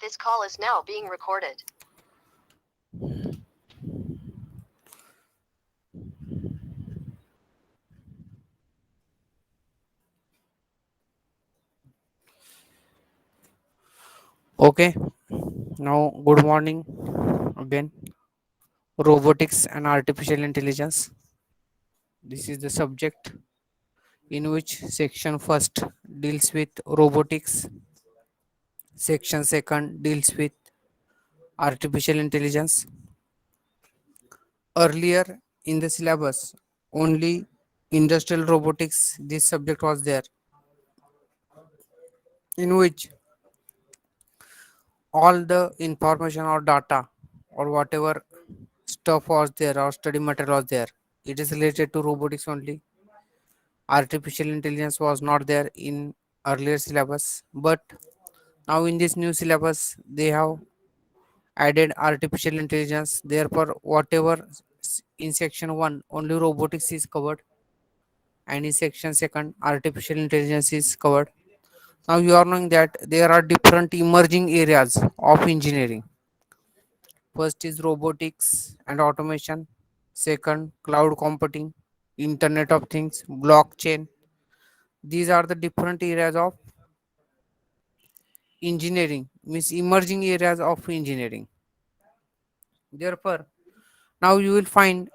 This call is now being recorded. Okay, now good morning again. Robotics and artificial intelligence. This is the subject in which section first deals with robotics, section second deals with artificial intelligence. Earlier in the syllabus, only industrial robotics this subject was there, in which all the information or data or whatever stuff was there or study material was there. It is related to robotics only. Artificial intelligence was not there in earlier syllabus, but now in this new syllabus they have added artificial intelligence. Therefore whatever in section 1 only robotics is covered, and in section 2 artificial intelligence is covered. Now you are knowing that there are different emerging areas of engineering. First is robotics and automation, second cloud computing, internet of things, blockchain. These are the different areas of engineering, means emerging areas of engineering. Therefore now you will find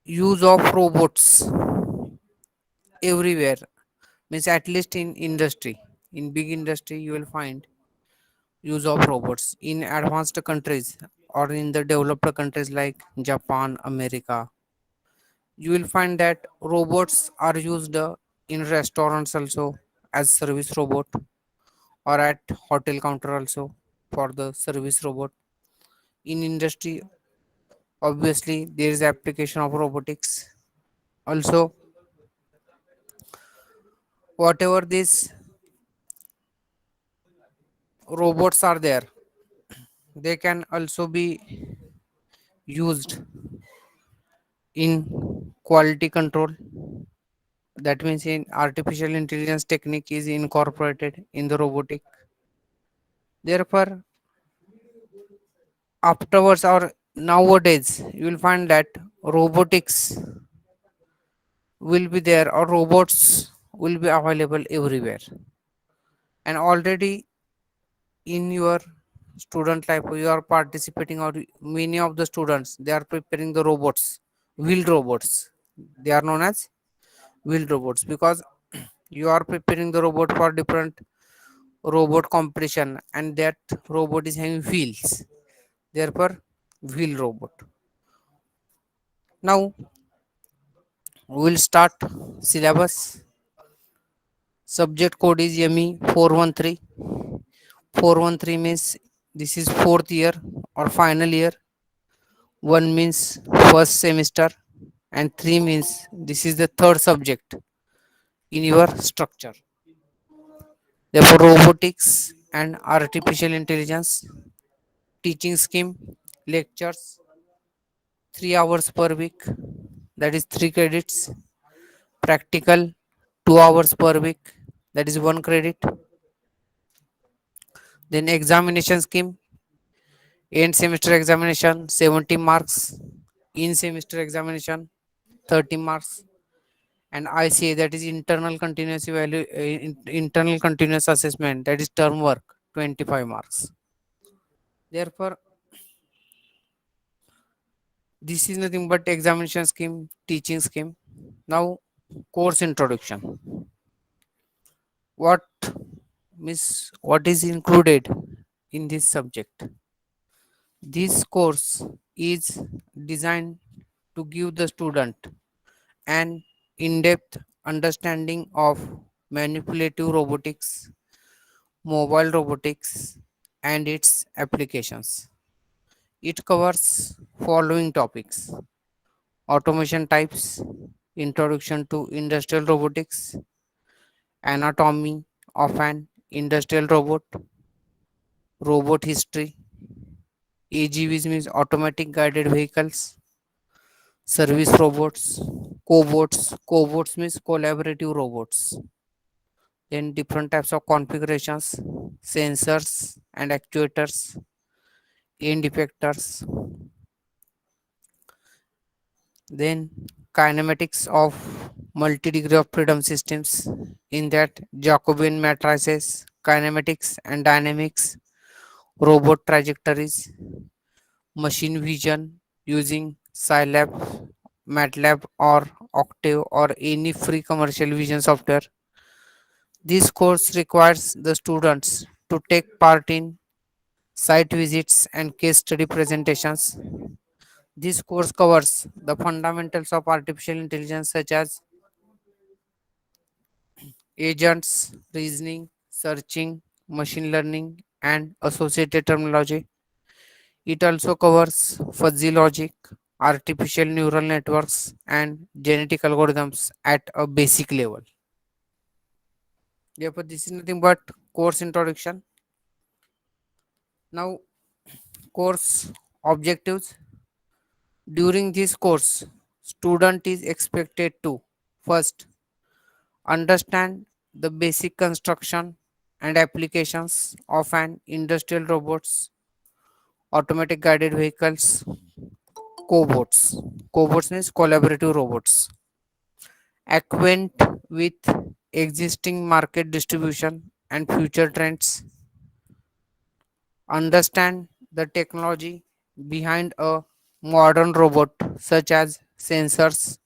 use of robots everywhere, means at least in industry. In big industry you will find use of robots. In advanced countries or in the developed countries like Japan, America, you will find that robots are used in restaurants also as service robot, or at hotel counter also for the service robot. In industry, obviously there is application of robotics. Also, whatever these robots are there, they can also be used in quality control. That means in artificial intelligence technique is incorporated in the robotic. Therefore afterwards or nowadays you will find that robotics will be there, or robots will be available everywhere. And already in your student life you are participating, or many of the students they are preparing the robots, wheeled robots. They are known as wheeled robots because you are preparing the robot for different robot competition, and that robot is having wheels. Therefore wheel robot. Now we will start syllabus. Subject code is ME 413. 413 means this is fourth year or final year. 1 means first semester, and 3 means this is the third subject in your structure. Therefore, robotics and artificial intelligence teaching scheme lectures 3 hours per week, that is 3 credits. Practical 2 hours per week, that is 1 credit. Then examination scheme, end semester examination 70 marks, in semester examination 30 marks, and ICA, that is internal continuous internal continuous assessment, that is term work 25 marks. Therefore this is nothing but examination scheme, teaching scheme. Now course introduction. What what is included in this subject? This course is designed to give the student an in-depth understanding of manipulative robotics, mobile robotics, and its applications. It covers following topics: automation types, introduction to industrial robotics, anatomy of an industrial robot, robot history, AGVs means automatic guided vehicles, service robots, cobots means collaborative robots, then different types of configurations, sensors and actuators, end effectors, then kinematics of multi-degree of freedom systems, in that Jacobian matrices, kinematics and dynamics, robot trajectories, machine vision using Scilab, MATLAB or Octave or any free commercial vision software. This course requires the students to take part in site visits and case study presentations. This course covers the fundamentals of artificial intelligence such as agents, reasoning, searching, machine learning, and associated terminology. It also covers fuzzy logic, artificial neural networks, and genetic algorithms at a basic level. Therefore, this is nothing but course introduction. Now, course objectives. During this course, student is expected to first understand the basic construction and applications of an industrial robots, automatic guided vehicles, cobots. Cobots means collaborative robots. Acquaint with existing market distribution and future trends. Understand the technology behind a modern robot such as sensors,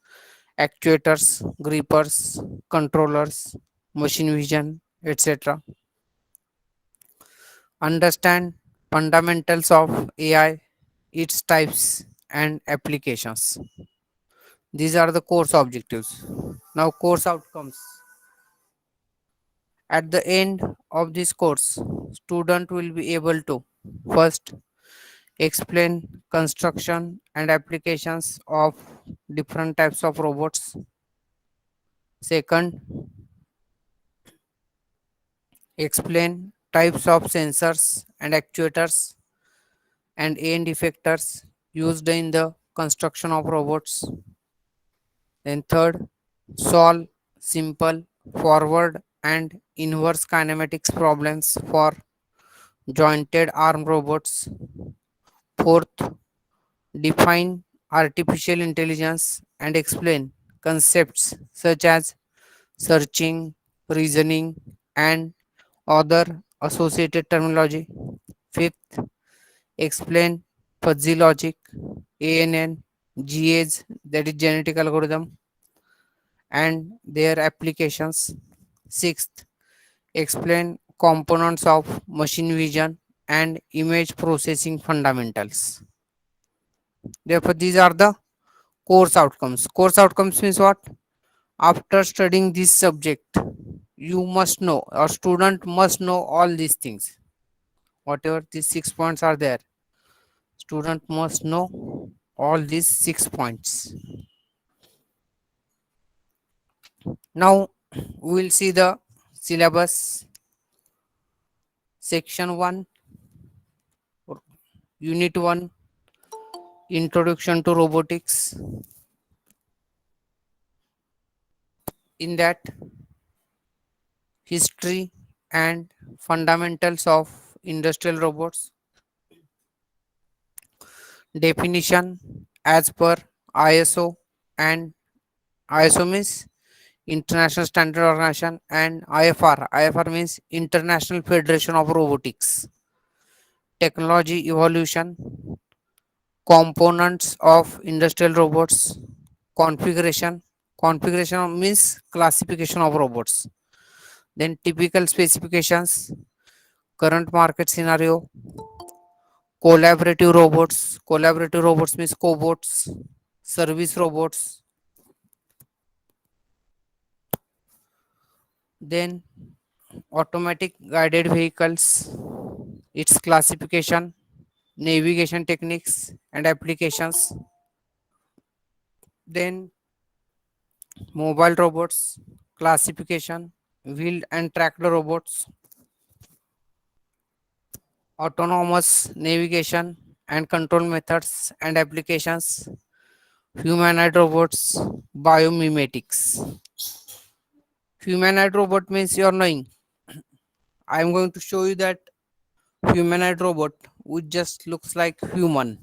actuators, grippers, controllers, machine vision, etc. Understand fundamentals of AI, its types and applications. These are the course objectives. Now, course outcomes. At the end of this course, student will be able to first explain construction and applications of different types of robots. Second, explain types of sensors and actuators and end effectors used in the construction of robots. Then third, solve simple forward and inverse kinematics problems for jointed arm robots. Fourth, define artificial intelligence and explain concepts such as searching, reasoning, and other associated terminology. Fifth, explain fuzzy logic, ANN, GAs, that is genetic algorithm, and their applications. Sixth, explain components of machine vision and image processing fundamentals. Therefore, these are the course outcomes. Course outcomes means what? After studying this subject, you must know, or student must know all these things. Whatever these 6 points are there, student must know all these 6 points. Now we will see the syllabus. Section 1, Unit 1, Introduction to Robotics. In that, history and fundamentals of industrial robots. Definition as per ISO, and ISO means International Standard Organization, and IFR. IFR means International Federation of Robotics. Technology evolution, components of industrial robots, configuration. Configuration means classification of robots. Then typical specifications, current market scenario, collaborative robots. Collaborative robots means cobots, service robots. Then automatic guided vehicles, its classification, navigation techniques and applications. Then mobile robots, classification, wheeled and tracked robots, autonomous navigation and control methods and applications, humanoid robots, biomimetics. Humanoid robot means you're knowing. I am going to show you that humanoid robot which just looks like human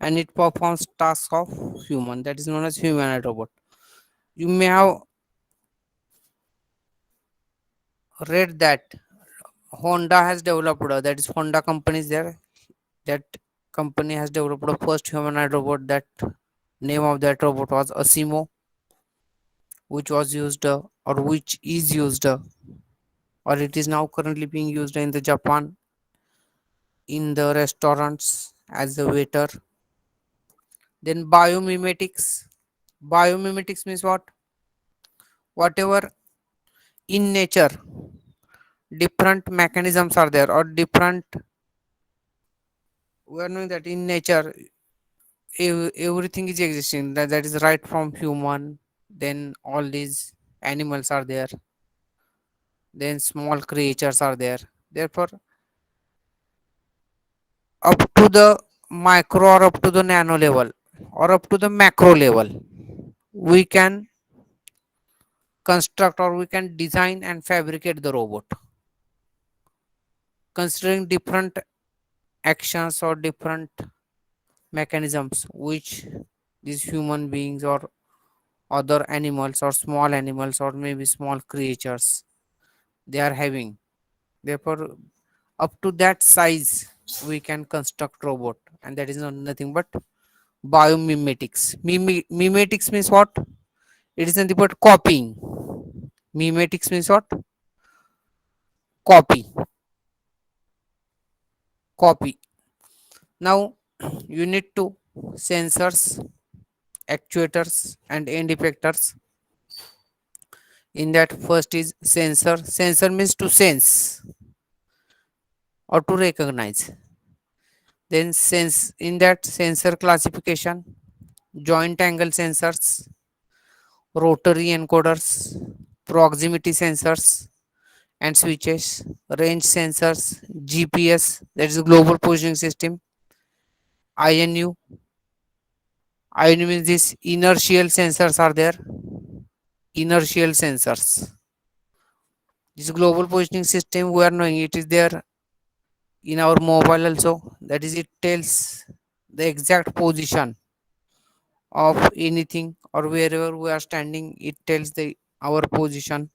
and it performs tasks of human, that is known as humanoid robot. You may have read that Honda has developed that is Honda company is there, that company has developed a first humanoid robot. That name of that robot was Asimo, which was used or which is used or it is now currently being used in the Japan in the restaurants as a waiter. Then biomimetics means what? Whatever in nature different mechanisms are there or different, we are knowing that in nature everything is existing, that is right from human, then all these animals are there, then small creatures are there. Therefore up to the micro or up to the nano level or up to the macro level we can construct or we can design and fabricate the robot considering different actions or different mechanisms which these human beings or other animals or small animals or maybe small creatures they are having. Therefore up to that size we can construct robot, and that is not nothing but biomimetics. Mimetics means what? It is nothing but copying. Mimetics means what? Copy. Copy. Now you need to sensors, actuators, and end effectors. In that, first is sensor. Sensor means to sense or to recognize. Then sense, in that sensor classification, joint angle sensors, rotary encoders, proximity sensors and switches, range sensors, GPS, that is global positioning system, INU. INU means this inertial sensors are there. Inertial sensors. This global positioning system we are knowing it is there in our mobile also. That is, it tells the exact position of anything or wherever we are standing. It tells the our position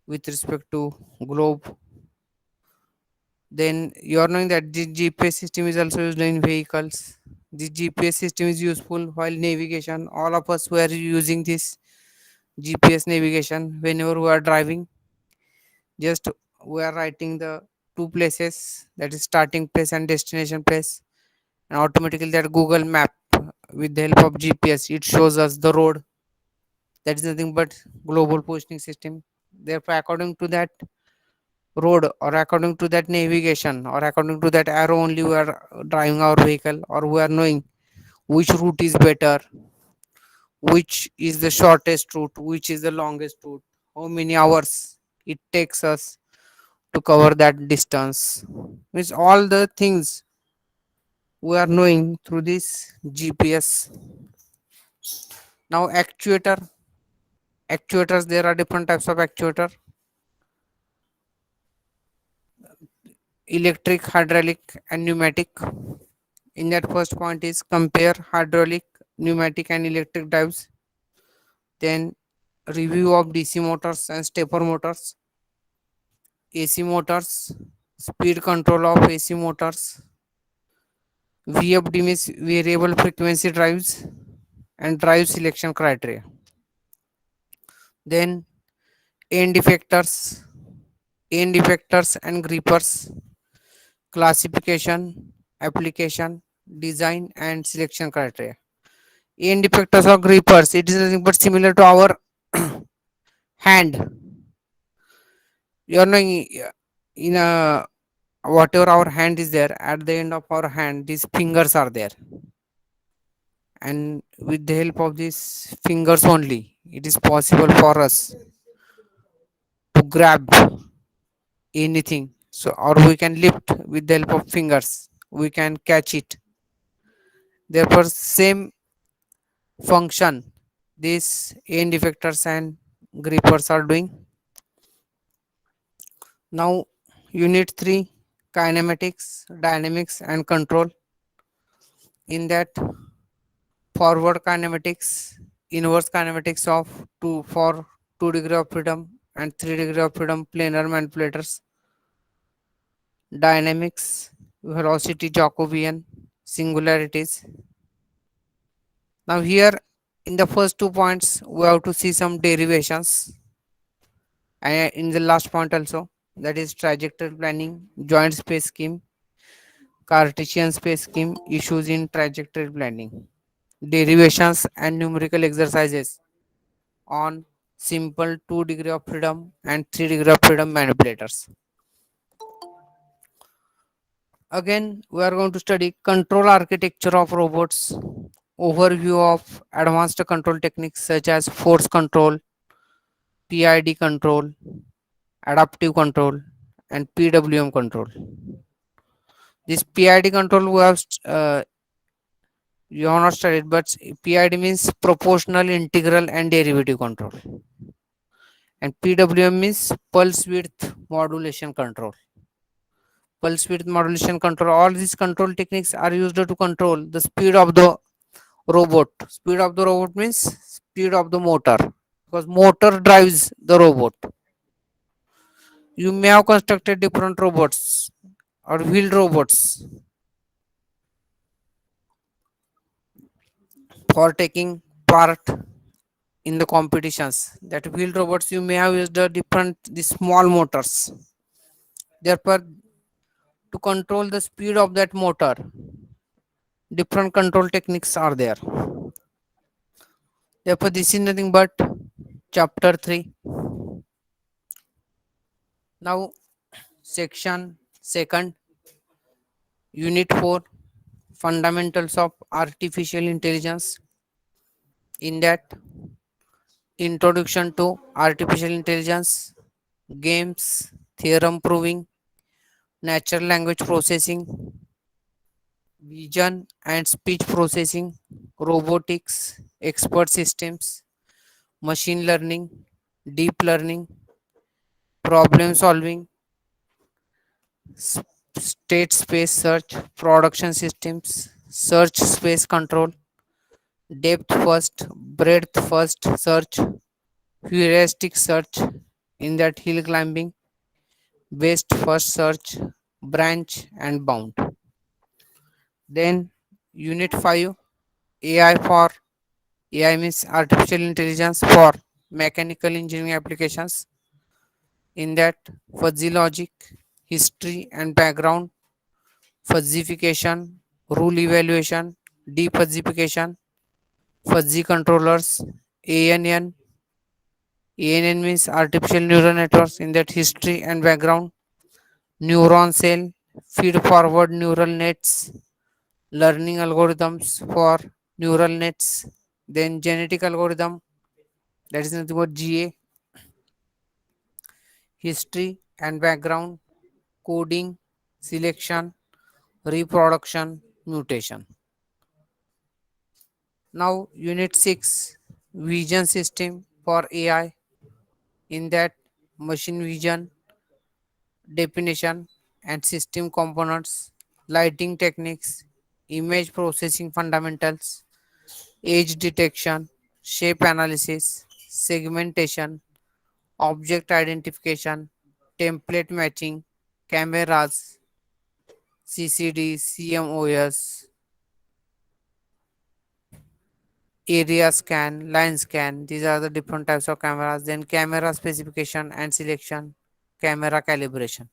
with respect to globe. Then you are knowing that the GPS system is also used in vehicles. The GPS system is useful while navigation. All of us were using this GPS navigation whenever we are driving. Just we are writing the two places, that is starting place and destination place, and automatically that Google Map with the help of GPS it shows us the road. That is nothing but global positioning system. Therefore, according to that road or according to that navigation or according to that arrow only we are driving our vehicle, or we are knowing which route is better, which is the shortest route, which is the longest route, how many hours it takes us to cover that distance. Means all the things we are knowing through this GPS. Now actuators, there are different types of actuator: electric, hydraulic and pneumatic. In that, first point is compare hydraulic, pneumatic and electric drives. Then review of DC motors and stepper motors, AC motors, speed control of AC motors, VFD means variable frequency drives and drive selection criteria. Then end effectors, and grippers, classification, application, design and selection criteria. End effectors or grippers, it is nothing but similar to our hand. You are knowing in a whatever our hand is there, at the end of our hand these fingers are there, and with the help of these fingers only it is possible for us to grab anything, so or we can lift with the help of fingers, we can catch it. Therefore same function, these end effectors and grippers are doing. Now, unit 3, kinematics, dynamics, and control. In that, forward kinematics, inverse kinematics of 2 for 2 degree of freedom and 3 degree of freedom planar manipulators. Dynamics, velocity Jacobian, singularities. Now here in the first 2 points we have to see some derivations, and in the last point also, that is trajectory planning, joint space scheme, Cartesian space scheme, issues in trajectory planning, derivations and numerical exercises on simple 2 degree of freedom and 3 degree of freedom manipulators. Again, we are going to study control architecture of robots, overview of advanced control techniques such as force control, PID control, adaptive control, and PWM control. This PID control you have not studied, but PID means proportional, integral, and derivative control, and PWM means pulse width modulation control. Pulse width modulation control. All these control techniques are used to control the speed of the robot. Speed of the robot means speed of the motor, because motor drives the robot. You may have constructed different robots or wheeled robots for taking part in the competitions. That wheeled robots you may have used the small motors. Therefore, to control the speed of that motor, different control techniques are there. Therefore, this is nothing but chapter 3. Now, section second, unit 4, fundamentals of artificial intelligence. In that, introduction to artificial intelligence, games, theorem proving, natural language processing, vision and speech processing, robotics, expert systems, machine learning, deep learning, problem solving, s- state space search, production systems, search space control, depth first, breadth first search, heuristic search, in that hill climbing, best first search, branch and bound. Then unit 5, AI for AI means artificial intelligence for mechanical engineering applications. In that, fuzzy logic, history and background, fuzzification, rule evaluation, defuzzification, fuzzy controllers, ANN. ANN means artificial neural networks, in that history and background, neuron cell, feed forward neural nets, learning algorithms for neural nets, then genetic algorithm, that is nothing but GA, history and background, coding, selection, reproduction, mutation. Now, unit 6, vision system for AI. In that, machine vision, definition and system components, lighting techniques, image processing fundamentals, edge detection, shape analysis, segmentation, object identification, template matching, cameras, CCD, CMOS, area scan, line scan. These are the different types of cameras. Then camera specification and selection, camera calibration.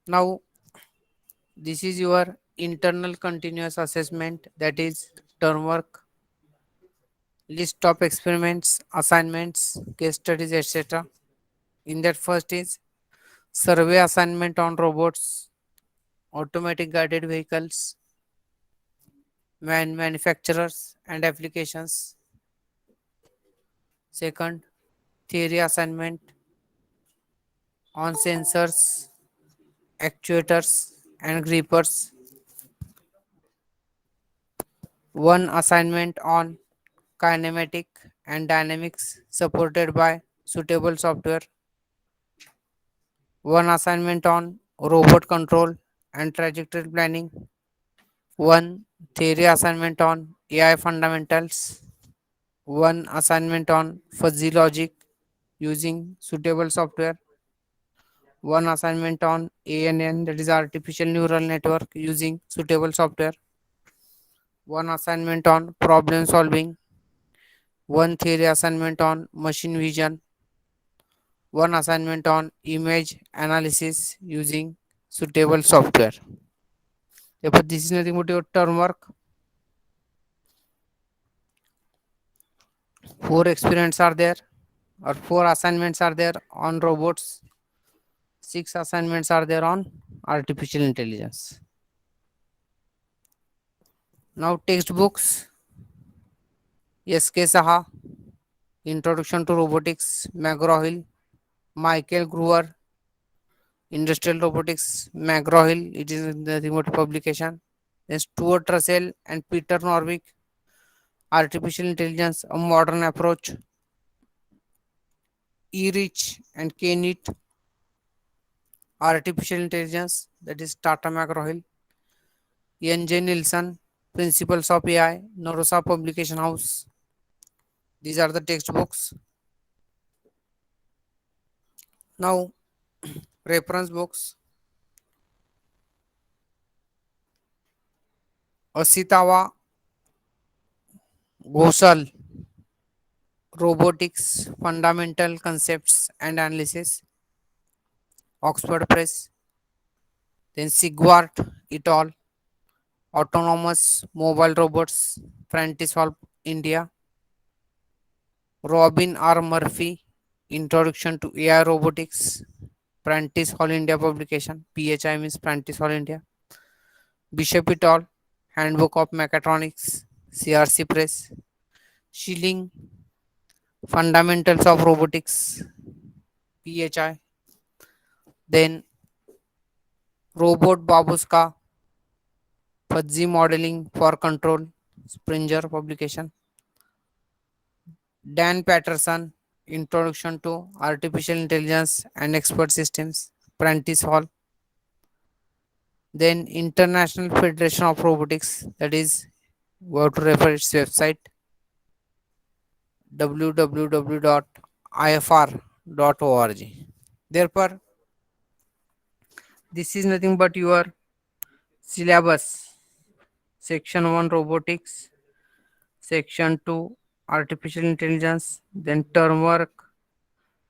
Now, this is your internal continuous assessment, that is term work, list of experiments, assignments, case studies, etc. In that, first is survey assignment on robots, automatic guided vehicles, manufacturers and applications. Second, theory assignment on sensors, actuators and grippers. One assignment on kinematic, and dynamics supported by suitable software. One assignment on robot control and trajectory planning. One theory assignment on AI fundamentals. One assignment on fuzzy logic using suitable software. One assignment on ANN, that is artificial neural network, using suitable software. One assignment on problem solving. One theory assignment on machine vision. One assignment on image analysis using suitable software. Therefore, this is nothing but your term work. Four experiments are there, or four assignments are there on robots. Six assignments are there on artificial intelligence. Now, textbooks: S.K. Saha, Introduction to Robotics; McGraw-Hill, Michael Gruer, Industrial Robotics; McGraw-Hill, it is in the remote publication. Then Stuart Russell and Peter Norvig, Artificial Intelligence: A Modern Approach; E. Rich and K. Neat, Artificial Intelligence, that is Tata McGraw-Hill; N. J. Nilsson, Principles of AI, Norosa Publication House. These are the textbooks. Now, reference books: Asitawa Ghosal, Robotics Fundamental Concepts and Analysis, Oxford Press. Then Sigwart et al., Autonomous Mobile Robots, Prentice Hall, India. Robin R. Murphy, Introduction to AI Robotics, Prentice Hall, India publication. PHI means Prentice Hall, India. Bishop et al., Handbook of Mechatronics, CRC Press. Schilling, Fundamentals of Robotics, PHI. Then Robot Babushka, Fuzzy Modeling for Control, Springer publication. Dan Patterson, Introduction to Artificial Intelligence and Expert Systems, Prentice Hall. Then International Federation of Robotics, that is, we have to refer its website, www.ifr.org. Therefore, this is nothing but your syllabus. Section 1 Robotics, Section 2 Artificial Intelligence, then term work,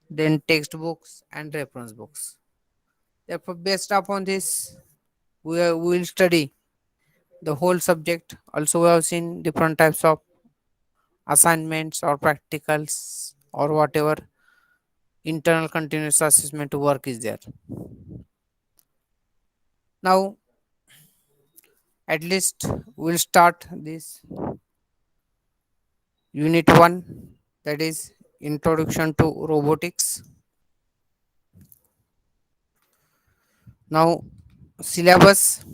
then textbooks and reference books. Therefore, based upon this, we will study the whole subject. Also, we have seen different types of assignments or practicals or whatever internal continuous assessment work is there. Now, at least we'll start this unit 1, that is introduction to robotics. Now, syllabus: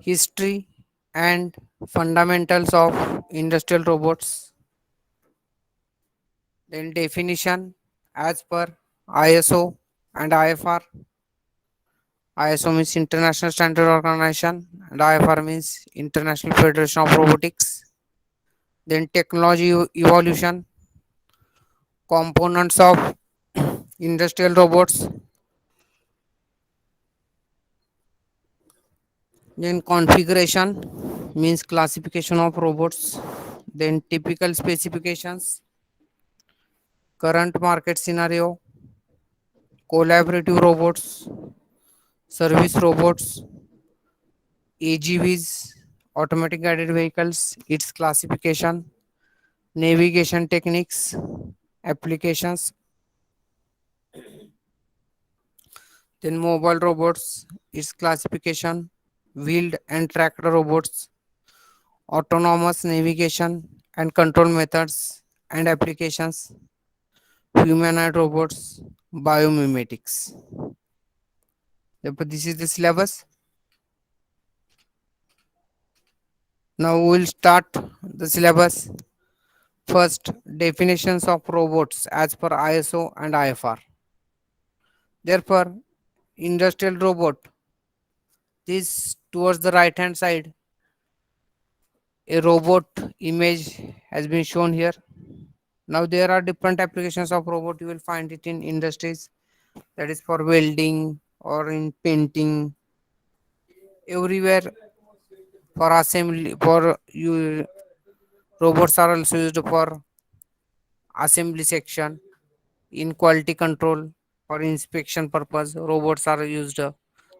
history and fundamentals of industrial robots. Then definition as per ISO and IFR. ISO means International Standard Organization and IFR means International Federation of Robotics. Then technology evolution, components of industrial robots. Then configuration means classification of robots. Then typical specifications, current market scenario, collaborative robots, service robots, AGVs, automatic guided vehicles, its classification, navigation techniques, applications. Then mobile robots, its classification, wheeled and tracked robots, autonomous navigation and control methods and applications, humanoid robots, biomimetics. Therefore, this is the syllabus. Now we'll start the syllabus. First, definitions of robots as per ISO and IFR. Therefore, industrial robot, this towards the right hand side, a robot image has been shown here. Now there are different applications of robot. You will find it in industries, that is for welding or in painting, everywhere for assembly. For you, robots are also used for assembly section, in quality control, for inspection purpose. Robots are used.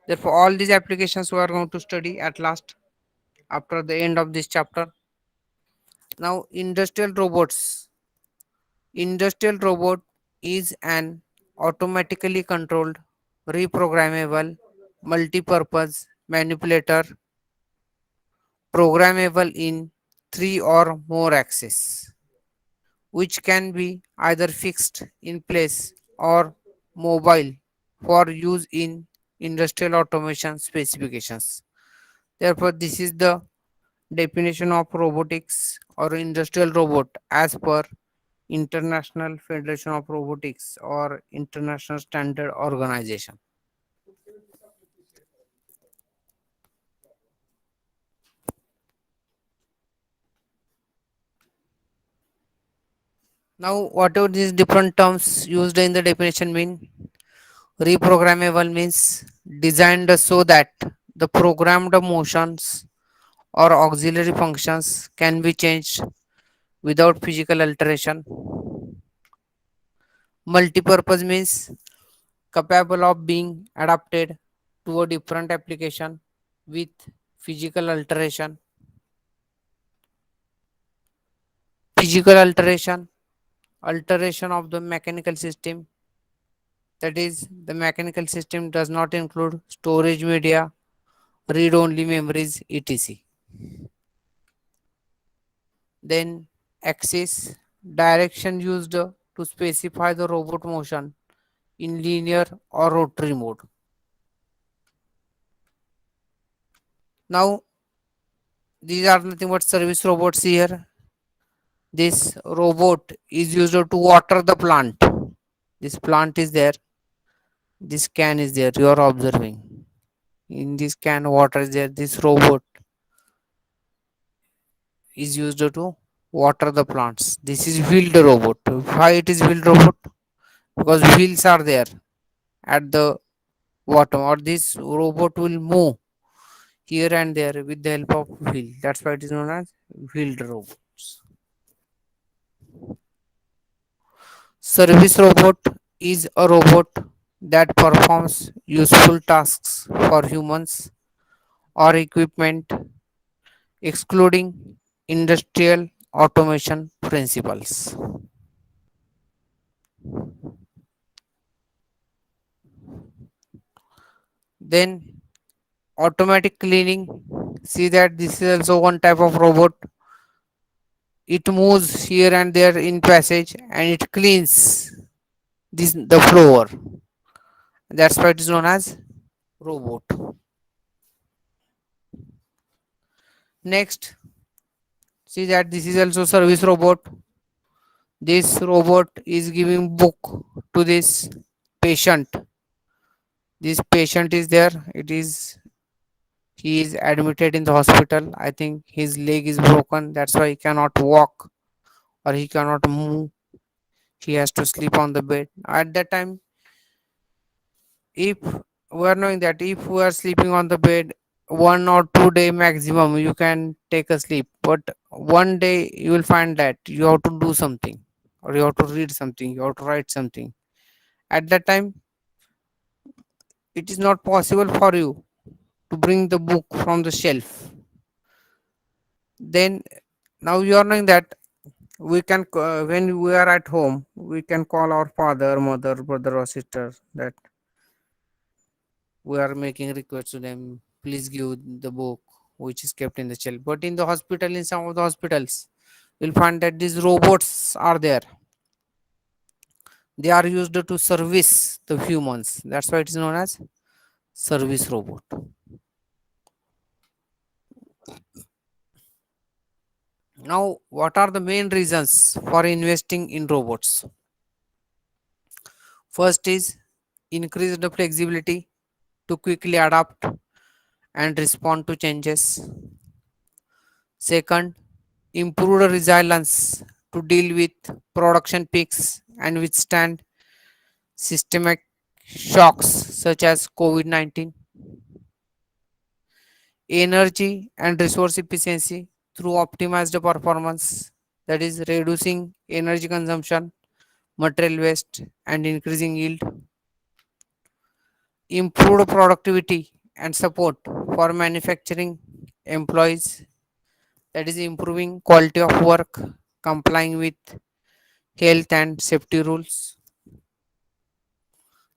Therefore, all these applications we are going to study at last after the end of this chapter. Now, industrial robots. Industrial robot is an automatically controlled, reprogrammable, multi-purpose manipulator programmable in three or more axes, which can be either fixed in place or mobile for use in industrial automation specifications. Therefore, this is the definition of robotics or industrial robot as per International Federation of Robotics or International Standard Organization. Now, whatever these different terms used in the definition mean, reprogrammable means designed so that the programmed motions or auxiliary functions can be changed without physical alteration. Multipurpose means capable of being adapted to a different application with physical alteration. Physical alteration, alteration of the mechanical system, that is, the mechanical system does not include storage media, read only memories, etc. Then, axis, direction used to specify the robot motion in linear or rotary mode. Now, these are nothing but service robots here. This robot is used to water the plant. This plant is there. This can is there. You are observing. In this can, water is there. This robot is used to water the plants. This is wheeled robot. Why it is wheeled robot? Because wheels are there at the bottom, or this robot will move here and there with the help of wheel. That's why it is known as wheeled robots. Service robot is a robot that performs useful tasks for humans or equipment, excluding industrial automation principles. Then automatic cleaning. See that this is also one type of robot. It moves here and there in passage and it cleans this the floor. That's why it is known as robot. Next, see that this is also service robot. This robot is giving book to this patient. This patient is there. It is he is admitted in the hospital. I think his leg is broken. That's why he cannot walk or he cannot move. He has to sleep on the bed. At that time, if we are knowing that if we are sleeping on the bed 1 or 2 day maximum, you can take a sleep. But one day you will find that you have to do something, or you have to read something, you have to write something. At that time, it is not possible for you to bring the book from the shelf. Then now you are knowing that we can when we are at home, we can call our father, mother, brother or sister, that we are making request to them, please give the book which is kept in the shelf. But in the hospital, in some of the hospitals, you'll find that these robots are there. They are used to service the humans. That's why it is known as service robot. Now, what are the main reasons for investing in robots? First is increased flexibility to quickly adapt and respond to changes. Second, improved resilience to deal with production peaks and withstand systemic shocks such as COVID 19. Energy and resource efficiency through optimized performance, that is, reducing energy consumption, material waste, and increasing yield. Improved productivity and support for manufacturing employees, that is, improving quality of work, complying with health and safety rules,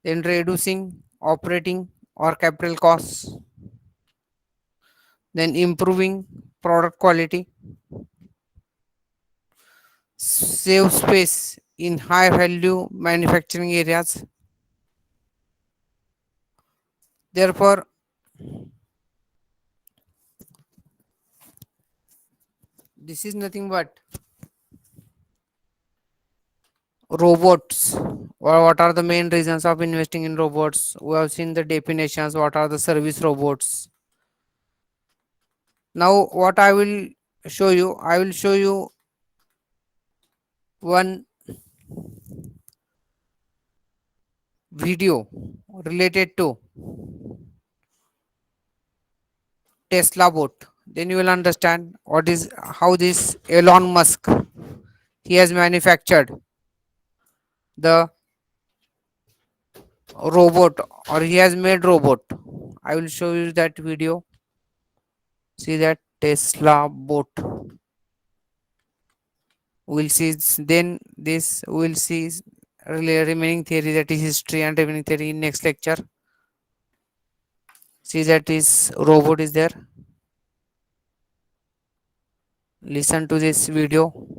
then reducing operating or capital costs, then improving product quality, save space in high value manufacturing areas. Therefore, this is nothing but robots. Or what are the main reasons of investing in robots? We have seen the definitions. What are the service robots? Now, what I will show you one video related to Tesla bot. Then you will understand what is how this Elon Musk he has manufactured the robot, or he has made robot. I will show you that video. See that Tesla bot. We'll see then this we'll see remaining theory, that is history and remaining theory, in next lecture. See that is robot is there. Listen to this video.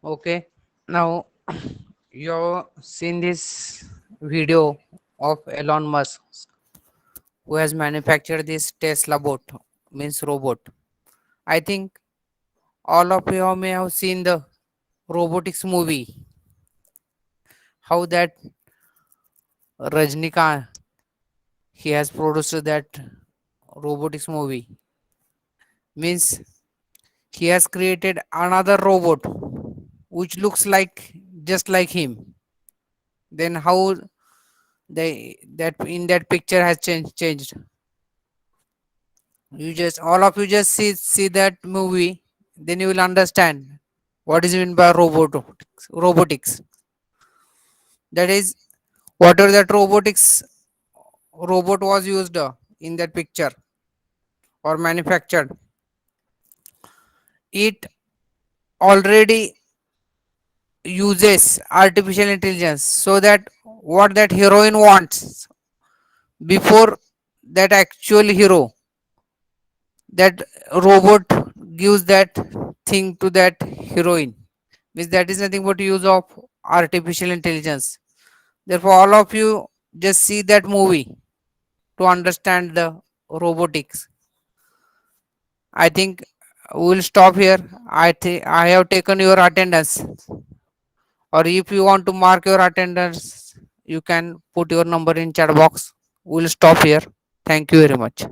Okay, now you've seen this video of Elon Musk who has manufactured this Tesla bot, means robot. I think all of you may have seen the robotics movie, how that Rajnikant he has produced that robotics movie. Means he has created another robot which looks like just like him. Then how they that in that picture has changed. You just all of you just see that movie, then you will understand what is meant by robotics. That is whatever that robotics robot was used in that picture or manufactured, it already uses artificial intelligence so that what that heroine wants before that actual hero, that robot gives that thing to that heroine, means that is nothing but use of artificial intelligence. Therefore all of you just see that movie to understand the robotics. I think we will stop here. I think I have taken your attendance, or if you want to mark your attendance, you can put your number in chat box. We'll stop here. Thank you very much.